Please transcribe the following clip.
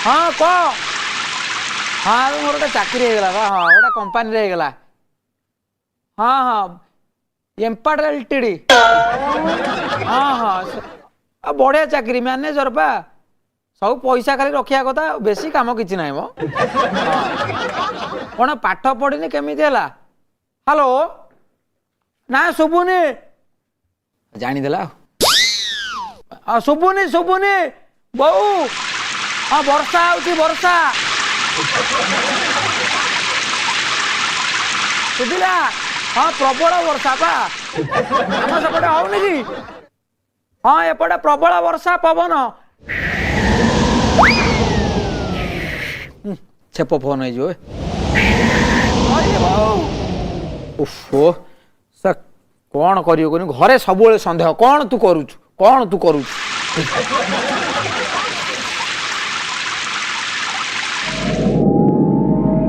हाँ कह हाँ मोर गोटे चाकरी होगा हाँ गोटे कंपानी होगा हाँ हाँ एम्पाड एलटीडी हाँ हाँ बढ़िया चाकरी मैनेजर पा सब पैसा खाली रखा कथा बेसी काम किसी ना मो कौन पाठ पढ़नी केमी हेलो ना शुभुनी जानीदेला हाँ शुभुनी शुभुनी बहु हाँ वर्षा आउची वर्षा शुभिला हाँ प्रबल वर्षा पा आम सेपटे होनी कि हाँ एपटे प्रबल वर्षा पवन छेप फोन हो ओफो सा कौन करियो घरे सब सन्देह कौन तू करूछु